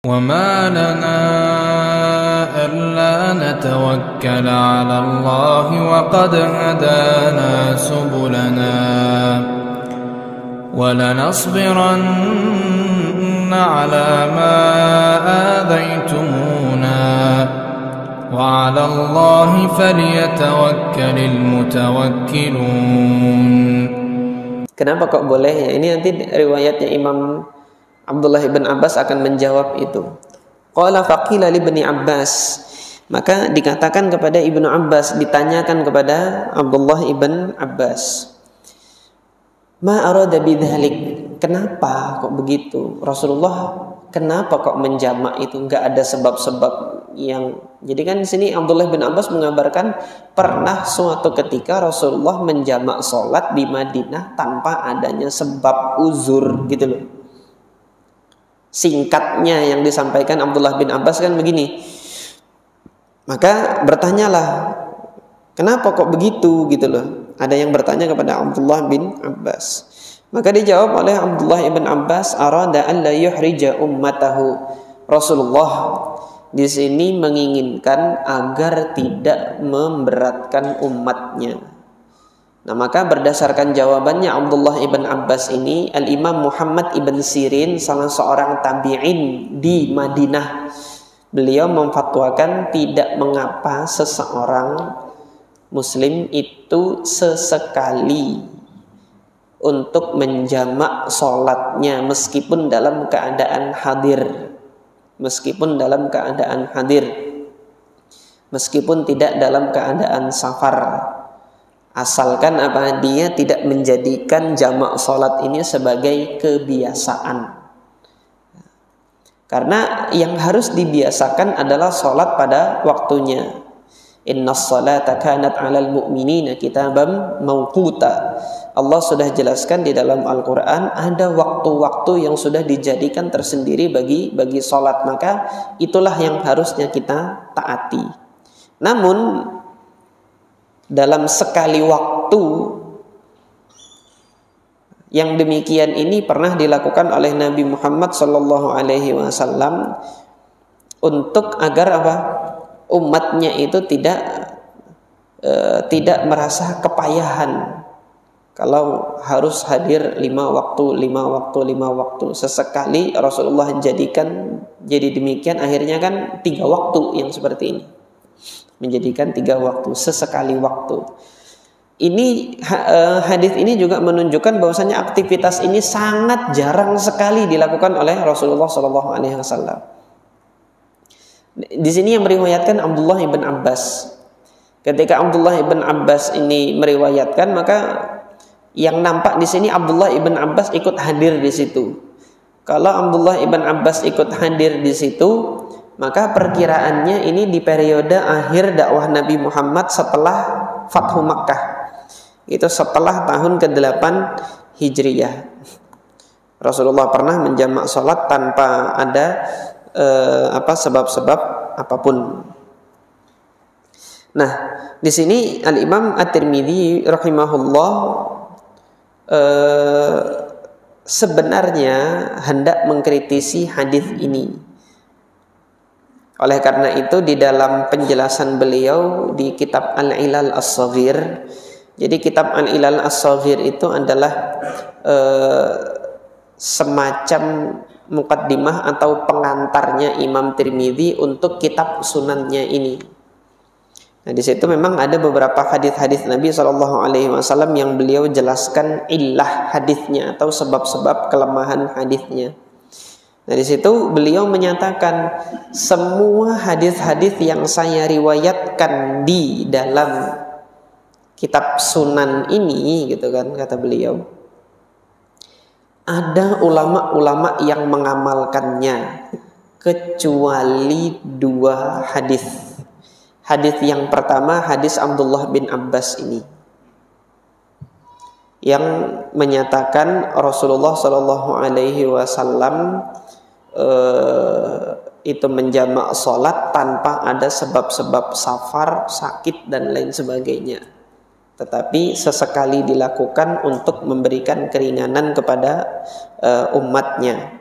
وَمَا لَنَا أَلَّا نَتَوَكَّلَ عَلَى اللَّهِ وَقَدْ هَدَانَا سُبُلَنَا وَلَنَصْبِرَنَّ عَلَى مَا آذَيْتُمُونَا وَعَلَى اللَّهِ فَلْيَتَوَكَّلِ الْمُتَوَكِّلُونَ. Kenapa kok boleh ya? Ini nanti riwayatnya Imam Abdullah ibn Abbas akan menjawab itu. Qala faqila li ibni Abbas, maka dikatakan kepada Ibnu Abbas, ditanyakan kepada Abdullah ibn Abbas, ma arada bidzalik, kenapa kok begitu? Rasulullah kenapa kok menjamak itu? Enggak ada sebab-sebab yang. Jadi kan di sini Abdullah bin Abbas mengabarkan pernah suatu ketika Rasulullah menjamak sholat di Madinah tanpa adanya sebab uzur gitu loh. Singkatnya yang disampaikan Abdullah bin Abbas kan begini. Maka bertanyalah, kenapa kok begitu gitu loh. Ada yang bertanya kepada Abdullah bin Abbas. Maka dijawab oleh Abdullah bin Abbas, arada an la yuhrija ummatahu. Rasulullah di sini menginginkan agar tidak memberatkan umatnya. Nah, maka berdasarkan jawabannya Abdullah ibn Abbas ini, Al-Imam Muhammad ibn Sirin, salah seorang tabi'in di Madinah, beliau memfatwakan tidak mengapa seseorang muslim itu sesekali untuk menjamak sholatnya meskipun dalam keadaan hadir. Meskipun dalam keadaan hadir, meskipun tidak dalam keadaan safar, asalkan apa, dia tidak menjadikan jamak sholat ini sebagai kebiasaan. Karena yang harus dibiasakan adalah sholat pada waktunya. Innas salata kanat 'alal mu'minina kitaban mawquta. Allah sudah jelaskan di dalam Al-Quran ada waktu-waktu yang sudah dijadikan tersendiri bagi sholat, maka itulah yang harusnya kita taati. Namun dalam sekali waktu yang demikian ini pernah dilakukan oleh Nabi Muhammad SAW untuk agar apa? Umatnya itu tidak merasa kepayahan kalau harus hadir 5 waktu. Sesekali Rasulullah jadikan jadi demikian, akhirnya kan 3 waktu yang seperti ini. Menjadikan 3 waktu, sesekali waktu. Ini hadis ini juga menunjukkan bahwasanya aktivitas ini sangat jarang sekali dilakukan oleh Rasulullah SAW. Di sini yang meriwayatkan Abdullah ibn Abbas. Ketika Abdullah ibn Abbas ini meriwayatkan, maka yang nampak di sini Abdullah ibn Abbas ikut hadir di situ. Kalau Abdullah ibn Abbas ikut hadir di situ, maka perkiraannya ini di periode akhir dakwah Nabi Muhammad setelah Fathu Makkah. Itu setelah tahun ke-8 Hijriyah. Rasulullah pernah menjamak sholat tanpa ada sebab-sebab apapun. Nah, di sini Al-Imam At-Tirmidzi rahimahullah sebenarnya hendak mengkritisi hadis ini. Oleh karena itu di dalam penjelasan beliau di kitab Al-Ilal As-Shaghir, jadi kitab Al-Ilal As-Shaghir itu adalah semacam muqaddimah atau pengantarnya Imam Tirmidzi untuk kitab sunannya ini. Nah, di situ memang ada beberapa hadis-hadis Nabi SAW yang beliau jelaskan illah hadisnya atau sebab-sebab kelemahan hadisnya. Nah, di situ beliau menyatakan semua hadis-hadis yang saya riwayatkan di dalam kitab sunan ini, gitu kan, kata beliau, ada ulama-ulama yang mengamalkannya kecuali 2 hadis. Hadis yang pertama hadis Abdullah bin Abbas ini yang menyatakan Rasulullah SAW itu menjamak sholat tanpa ada sebab-sebab safar, sakit dan lain sebagainya, tetapi sesekali dilakukan untuk memberikan keringanan kepada umatnya.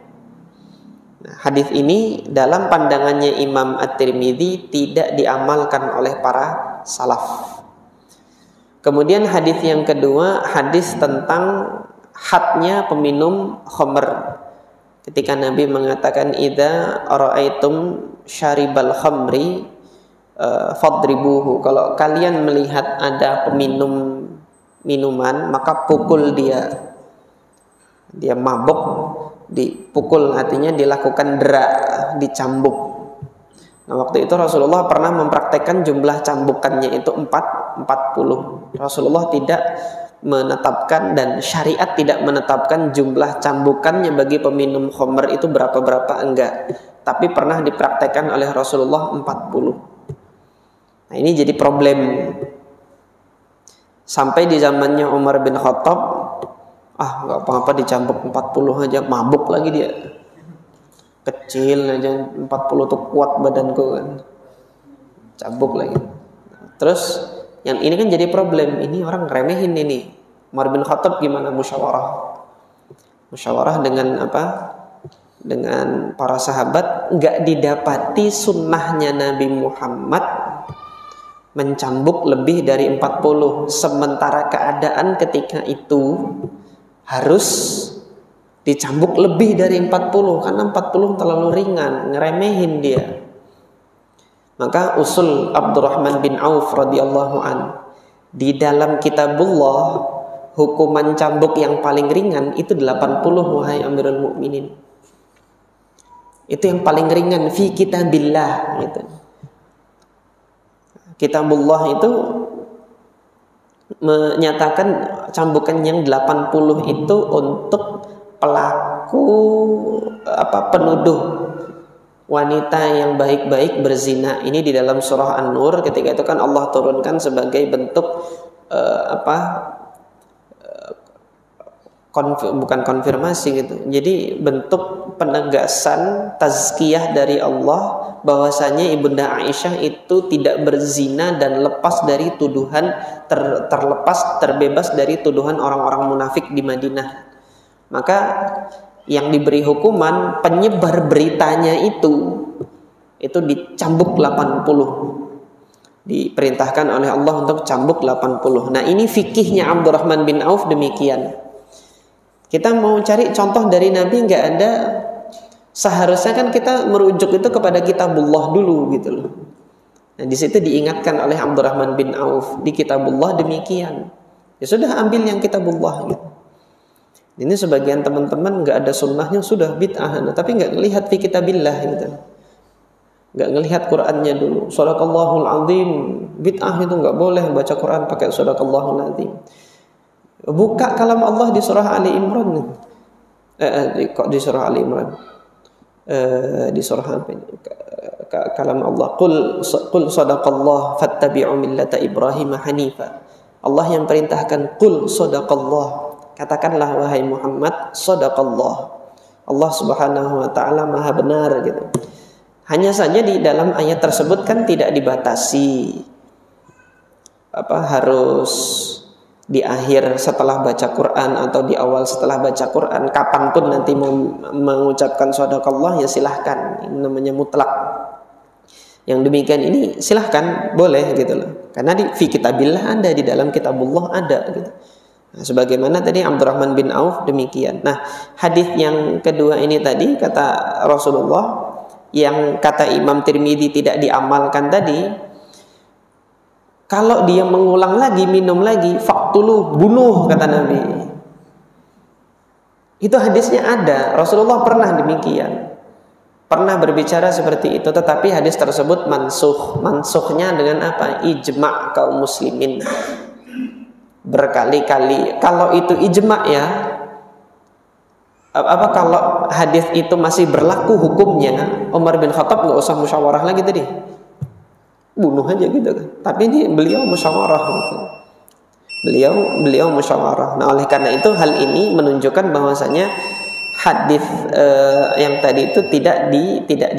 Hadis ini dalam pandangannya Imam At-Tirmidzi tidak diamalkan oleh para salaf. Kemudian hadis yang kedua, hadis tentang hadnya peminum khamr. Ketika Nabi mengatakan idza ra'aitum syaribal khamri fadribuhu. Kalau kalian melihat ada peminum minuman, maka pukul dia. Dia mabuk, dipukul, artinya dilakukan dera, dicambuk. Nah, waktu itu Rasulullah pernah mempraktekkan jumlah cambukannya itu 40. Rasulullah tidak menetapkan dan syariat tidak menetapkan jumlah cambukannya bagi peminum khamr itu berapa-berapa, enggak. Tapi pernah dipraktekkan oleh Rasulullah 40. Nah, ini jadi problem. Sampai di zamannya Umar bin Khattab, enggak apa-apa dicambuk 40 aja, mabuk lagi dia. Kecil aja 40 tuh kuat badanku kan. Cambuk lagi. Terus yang ini kan jadi problem. Ini orang remehin ini. Umar bin Khattab gimana musyawarah? Musyawarah dengan apa? Dengan para sahabat, enggak didapati sunnahnya Nabi Muhammad mencambuk lebih dari 40. Sementara keadaan ketika itu harus dicambuk lebih dari 40, karena 40 terlalu ringan, ngeremehin dia. Maka usul Abdurrahman bin Auf radhiyallahu an, di dalam kitabullah hukuman cambuk yang paling ringan itu 80, wahai Amirul Mukminin. Itu yang paling ringan fi kitabillah gitu. Kitabullah itu menyatakan cambukan yang 80 itu untuk pelaku penuduh wanita yang baik-baik berzina. Ini di dalam surah An-Nur, ketika itu kan Allah turunkan sebagai bentuk bukan konfirmasi gitu. Jadi bentuk penegasan tazkiyah dari Allah bahwasanya Ibunda Aisyah itu tidak berzina dan lepas dari tuduhan, terbebas dari tuduhan orang-orang munafik di Madinah. Maka yang diberi hukuman penyebar beritanya itu dicambuk 80. Diperintahkan oleh Allah untuk cambuk 80. Nah, ini fikihnya Abdurrahman bin Auf demikian. Kita mau cari contoh dari Nabi nggak ada. Seharusnya kan kita merujuk itu kepada kitabullah dulu gitu loh. Nah, di situ diingatkan oleh Abdurrahman bin Auf, di kitabullah demikian. Ya sudah, ambil yang kitabullah gitu. Ini sebagian teman-teman nggak ada sunnahnya sudah bid'ah, tapi nggak ngelihat fi kitabillah gitu. Nggak ngelihat Qur'annya dulu. Shadaqallahul azim. Bid'ah itu nggak boleh baca Qur'an pakai shadaqallahul azim. Buka kalam Allah di surah Ali Imran. Kok di surah Ali Imran? Di surah apa ini? Kalam Allah. Qul sadaqallah fattabi'u millata Ibrahim hanifa. Allah yang perintahkan qul sadaqallah. Katakanlah wahai Muhammad, sadaqallah. Allah Subhanahu wa taala Maha benar gitu. Hanya saja di dalam ayat tersebut kan tidak dibatasi harus di akhir setelah baca Quran atau di awal setelah baca Quran. Kapanpun nanti mau mengucapkan sadaqallah ya silahkan. Ini namanya mutlak. Yang demikian ini silahkan, boleh gitu loh. Karena fi kitabillah ada, di dalam kitabullah ada gitu. Nah, sebagaimana tadi Abdurrahman bin Auf demikian. Nah, hadis yang kedua ini tadi kata Rasulullah, yang kata Imam Tirmidzi tidak diamalkan tadi, kalau dia mengulang lagi, minum lagi, faqtulu, bunuh kata Nabi. Itu hadisnya ada, Rasulullah pernah demikian. Pernah berbicara seperti itu, tetapi hadis tersebut mansukh. Mansukhnya dengan apa? Ijma' kaum muslimin. Berkali-kali. Kalau itu ijma' ya, kalau hadis itu masih berlaku hukumnya, Umar bin Khattab nggak usah musyawarah lagi tadi, bunuh aja gitu kan. Tapi ini beliau musyawarah gitu. Beliau musyawarah. Nah, oleh karena itu hal ini menunjukkan bahwasanya hadis yang tadi itu tidak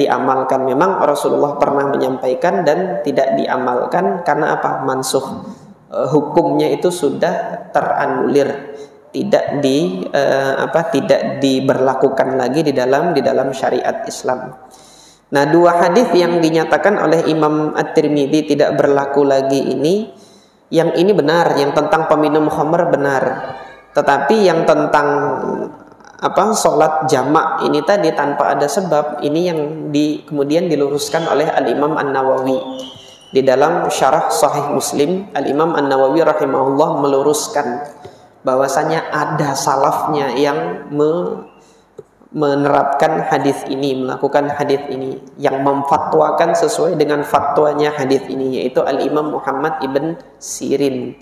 diamalkan. Memang Rasulullah pernah menyampaikan dan tidak diamalkan karena apa? Mansukh. Hukumnya itu sudah teranulir. tidak diberlakukan lagi di dalam syariat Islam. Nah, dua hadis yang dinyatakan oleh Imam At-Tirmidzi tidak berlaku lagi ini, yang ini benar, yang tentang peminum khamr benar. Tetapi yang tentang sholat jamak ini tadi tanpa ada sebab, ini yang kemudian diluruskan oleh Al-Imam An-Nawawi. Di dalam syarah Sahih Muslim, Al-Imam An-Nawawi rahimahullah meluruskan bahwasanya ada salafnya yang menerapkan hadis ini, melakukan hadis ini, yang memfatwakan sesuai dengan fatwanya hadis ini, yaitu Al-Imam Muhammad ibn Sirin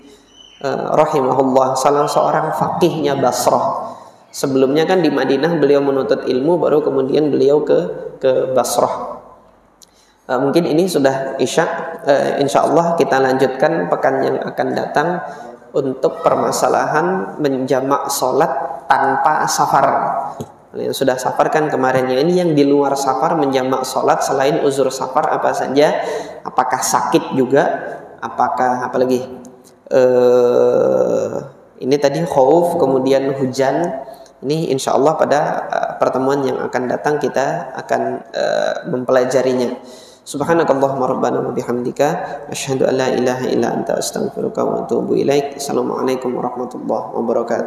rahimahullah, salah seorang faqihnya Basrah. Sebelumnya kan di Madinah beliau menuntut ilmu, baru kemudian beliau ke Basrah. Mungkin ini sudah isya. Insyaallah kita lanjutkan pekan yang akan datang untuk permasalahan menjamak sholat tanpa safar. Yang sudah safar kan kemarinnya, ini yang di luar safar menjamak sholat selain uzur safar apa saja, apakah sakit juga, apakah apalagi ini tadi khauf, kemudian hujan. Ini insyaallah pada pertemuan yang akan datang kita akan mempelajarinya. Subhanakallahumma rabbana wa bihamdika asyhadu an la ilaha illa anta astaghfiruka wa atubu ilaik. Assalamualaikum warahmatullahi wabarakatuh.